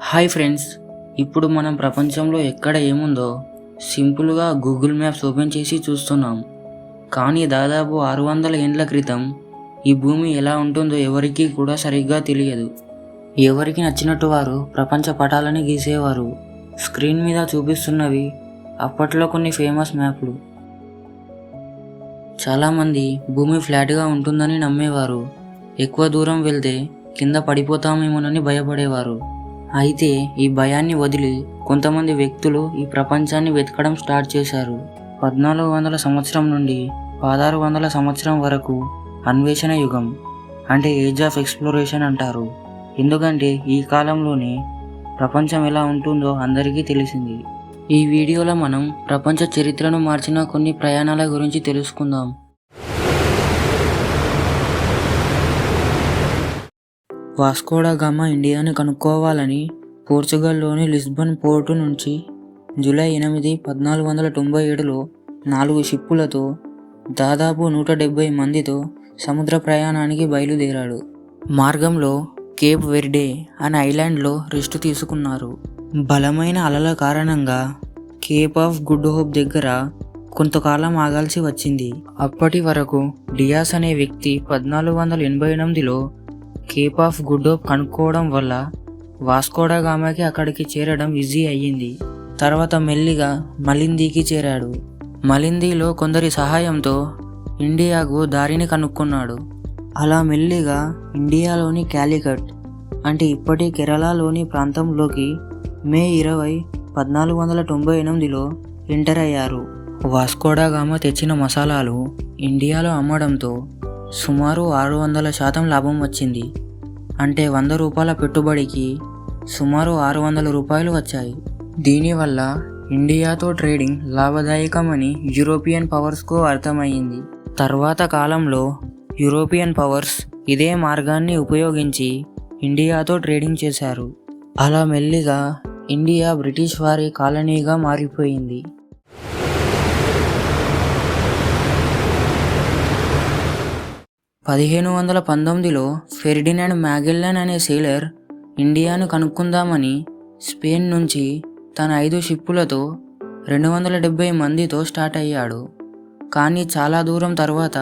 Hi friends, ఇప్పుడు మనం ప్రపంచంలో ఎక్కడ ఏముందో సింపుల్గా గూగుల్ మ్యాప్స్ ఓపెన్ చేసి చూస్తున్నాం. కానీ దాదాపు 600 ఏండ్ల క్రితం ఈ భూమి ఎలా ఉంటుందో ఎవరికీ కూడా సరిగ్గా తెలియదు. ఎవరికి నచ్చినట్టు వారు ప్రపంచ పటాలని గీసేవారు. స్క్రీన్ మీద చూపిస్తున్నవి అప్పట్లో కొన్ని ఫేమస్ మ్యాప్లు. చాలామంది భూమి ఫ్లాట్గా ఉంటుందని నమ్మేవారు. ఎక్కువ దూరం వెళ్తే కింద పడిపోతామేమోనని భయపడేవారు. అయితే ఈ భయాన్ని వదిలి కొంతమంది వ్యక్తులు ఈ ప్రపంచాన్ని వెతకడం స్టార్ట్ చేశారు. 1400 సంవత్సరం నుండి 1600 సంవత్సరం వరకు అన్వేషణ యుగం, అంటే ఏజ్ ఆఫ్ ఎక్స్ప్లోరేషన్ అంటారు. ఎందుకంటే ఈ కాలంలోనే ప్రపంచం ఎలా ఉంటుందో అందరికీ తెలిసింది. ఈ వీడియోలో మనం ప్రపంచ చరిత్రను మార్చిన కొన్ని ప్రయాణాల గురించి తెలుసుకుందాం. వాస్కో డా గామా ఇండియాను కనుక్కోవాలని పోర్చుగల్లోని లిస్బన్ పోర్టు నుంచి జూలై 8, 1497లో 4 షిప్పులతో దాదాపు 170 మందితో సముద్ర ప్రయాణానికి బయలుదేరాడు. మార్గంలో కేప్ వెర్డే అనే ఐలాండ్లో రెస్ట్ తీసుకున్నారు. బలమైన అలల కారణంగా కేప్ ఆఫ్ గుడ్ హోప్ దగ్గర కొంతకాలం ఆగాల్సి వచ్చింది. అప్పటి వరకు డియాస్ అనే వ్యక్తి 1488లో కేప్ ఆఫ్ గుడ్ హోప్ కనుక్కోవడం వల్ల వాస్కో డా గామాకి అక్కడికి చేరడం ఈజీ అయ్యింది. తర్వాత మెల్లిగా మలిందీకి చేరాడు. మలిందీలో కొందరి సహాయంతో ఇండియాకు దారిని కనుక్కున్నాడు. అలా మెల్లిగా ఇండియాలోని క్యాలికట్, అంటే ఇప్పటి కేరళలోని ప్రాంతంలోకి మే 20, 1498లో ఎంటర్ అయ్యారు. వాస్కో డా గామా తెచ్చిన మసాలాలు ఇండియాలో అమ్మడంతో సుమారు 600% లాభం వచ్చింది. అంటే 100 రూపాయల పెట్టుబడికి సుమారు 600 రూపాయలు వచ్చాయి. దీనివల్ల ఇండియాతో ట్రేడింగ్ లాభదాయకమని యూరోపియన్ పవర్స్కు అర్థమయ్యింది. తర్వాత కాలంలో యూరోపియన్ పవర్స్ ఇదే మార్గాన్ని ఉపయోగించి ఇండియాతో ట్రేడింగ్ చేశారు. అలా మెల్లిగా ఇండియా బ్రిటిష్ వారి కాలనీగా మారిపోయింది. 1519లో ఫెర్డినాండ్ మ్యాగెల్లన్ అనే సేలర్ ఇండియాను కనుక్కుందామని స్పెయిన్ నుంచి తన 5 షిప్పులతో 270 మందితో స్టార్ట్ అయ్యాడు. కానీ చాలా దూరం తర్వాత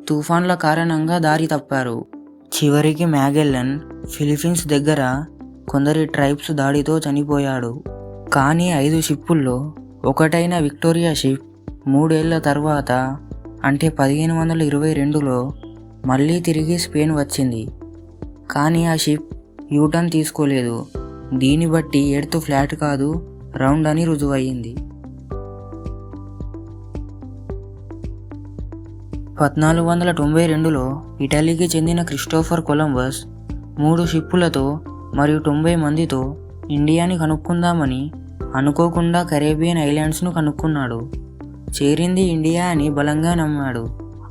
తుఫాన్ల కారణంగా దారి తప్పారు. చివరికి మ్యాగెల్లన్ ఫిలిప్పీన్స్ దగ్గర కొందరి ట్రైబ్స్ దాడితో చనిపోయాడు. కానీ 5 షిప్పుల్లో ఒకటైన విక్టోరియా షిప్ 3 ఏళ్ల తర్వాత, అంటే 1522లో మళ్ళీ తిరిగి స్పెయిన్ వచ్చింది. కానీ ఆ షిప్ యూటర్న్ తీసుకోలేదు. దీన్ని బట్టి ఎర్త్ ఫ్లాట్ కాదు, రౌండ్ అని రుజువయ్యింది. 1492లో ఇటలీకి చెందిన క్రిస్టోఫర్ కొలంబస్ 3 షిప్పులతో మరియు 90 మందితో ఇండియాని కనుక్కుందామని అనుకోకుండా కరేబియన్ ఐలాండ్స్ను కనుక్కున్నాడు. చేరింది ఇండియా అని బలంగా నమ్మాడు.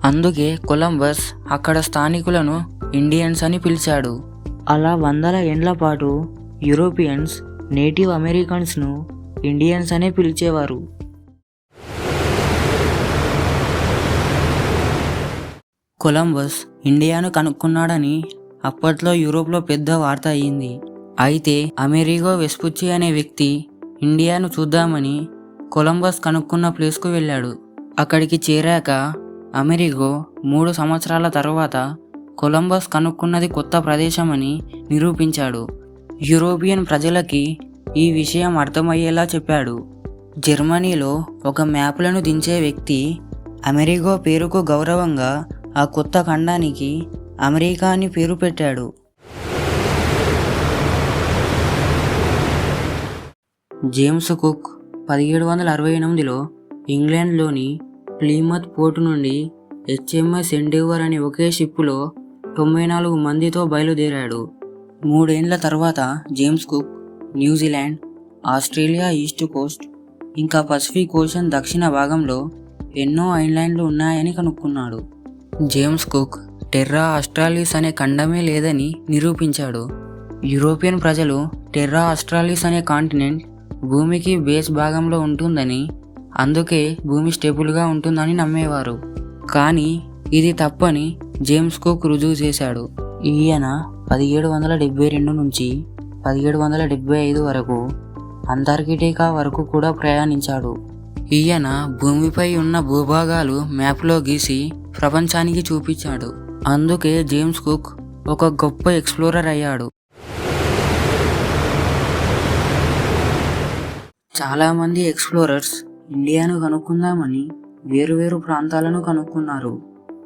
అందుకే కొలంబస్ అక్కడ స్థానికులను ఇండియన్స్ అని పిలిచాడు. అలా 100 ఏండ్ల పాటు యూరోపియన్స్ నేటివ్ అమెరికన్స్ను ఇండియన్స్ అనే పిలిచేవారు. కొలంబస్ ఇండియాను కనుక్కున్నాడని అప్పట్లో యూరోప్లో పెద్ద వార్త అయ్యింది. అయితే అమెరిగో వెస్పుచ్చి అనే వ్యక్తి ఇండియాను చూద్దామని కొలంబస్ కనుక్కున్న ప్లేస్కు వెళ్ళాడు. అక్కడికి చేరాక అమెరిగో 3 సంవత్సరాల తర్వాత కొలంబస్ కనుక్కున్నది కొత్త ప్రదేశమని నిరూపించాడు. యూరోపియన్ ప్రజలకి ఈ విషయం అర్థమయ్యేలా చెప్పాడు. జర్మనీలో ఒక మ్యాప్లను దించే వ్యక్తి అమెరిగో పేరుకు గౌరవంగా ఆ కొత్త ఖండానికి అమెరికా అని పేరు పెట్టాడు. జేమ్స్ కుక్ 1768లో ఇంగ్లాండ్లోని ప్లీమత్ పోర్టు నుండి HMS ఎండేవర్ అనే ఒకే షిప్పులో 94 మందితో బయలుదేరాడు. 3 ఏండ్ల తర్వాత James cook New Zealand, Australia east Coast, ఇంకా పసిఫిక్ ఓషన్ దక్షిణ భాగంలో ఎన్నో ఐలాండ్లు ఉన్నాయని కనుక్కున్నాడు. జేమ్స్ కుక్ టెర్రా ఆస్ట్రాలిస్ అనే ఖండమే లేదని నిరూపించాడు. యూరోపియన్ ప్రజలు టెర్రా ఆస్ట్రాలిస్ అనే కాంటినెంట్ భూమికి బేస్ భాగంలో ఉంటుందని, అందుకే భూమి స్టేబుల్గా ఉంటుందని నమ్మేవారు. కానీ ఇది తప్పని జేమ్స్ కుక్ రుజువు చేశాడు. ఈయన 1772 నుంచి 1775 వరకు అంటార్కిటికా వరకు కూడా ప్రయాణించాడు. ఈయన భూమిపై ఉన్న భూభాగాలు మ్యాప్లో గీసి ప్రపంచానికి చూపించాడు. అందుకే జేమ్స్ కుక్ ఒక గొప్ప ఎక్స్ప్లోరర్ అయ్యాడు. చాలామంది ఎక్స్ప్లోరర్స్ ఇండియాను కనుక్కుందామని వేరువేరు ప్రాంతాలను కనుక్కున్నారు.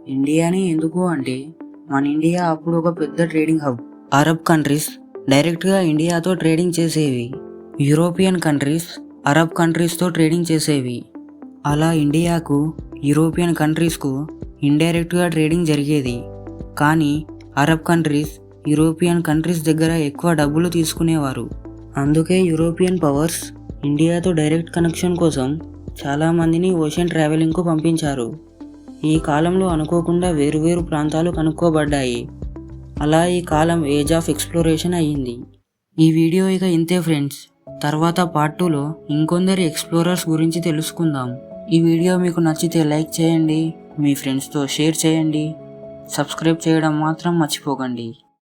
ఇండియాని ఎందుకు అంటే మన ఇండియా అప్పుడు ఒక పెద్ద ట్రేడింగ్ హబ్. అరబ్ కంట్రీస్ డైరెక్ట్గా ఇండియాతో ట్రేడింగ్ చేసేవి. యూరోపియన్ కంట్రీస్ అరబ్ కంట్రీస్తో ట్రేడింగ్ చేసేవి. అలా ఇండియాకు యూరోపియన్ కంట్రీస్కు ఇండైరెక్ట్గా ట్రేడింగ్ జరిగేది. కానీ అరబ్ కంట్రీస్ యూరోపియన్ కంట్రీస్ దగ్గర ఎక్కువ డబ్బులు తీసుకునేవారు. అందుకే యూరోపియన్ పవర్స్ ఇండియాతో డైరెక్ట్ కనెక్షన్ కోసం చాలామందిని ఓషన్ ట్రావెలింగ్కు పంపించారు. ఈ కాలంలో అనుకోకుండా వేరువేరు ప్రాంతాలు కనుక్కోబడ్డాయి. అలా ఈ కాలం ఏజ్ ఆఫ్ ఎక్స్ప్లోరేషన్ అయ్యింది. ఈ వీడియో ఇక ఇంతే ఫ్రెండ్స్. తర్వాత పార్ట్ 2లో ఇంకొందరి ఎక్స్ప్లోరర్స్ గురించి తెలుసుకుందాం. ఈ వీడియో మీకు నచ్చితే లైక్ చేయండి, మీ ఫ్రెండ్స్తో షేర్ చేయండి, సబ్స్క్రైబ్ చేయడం మాత్రం మర్చిపోకండి.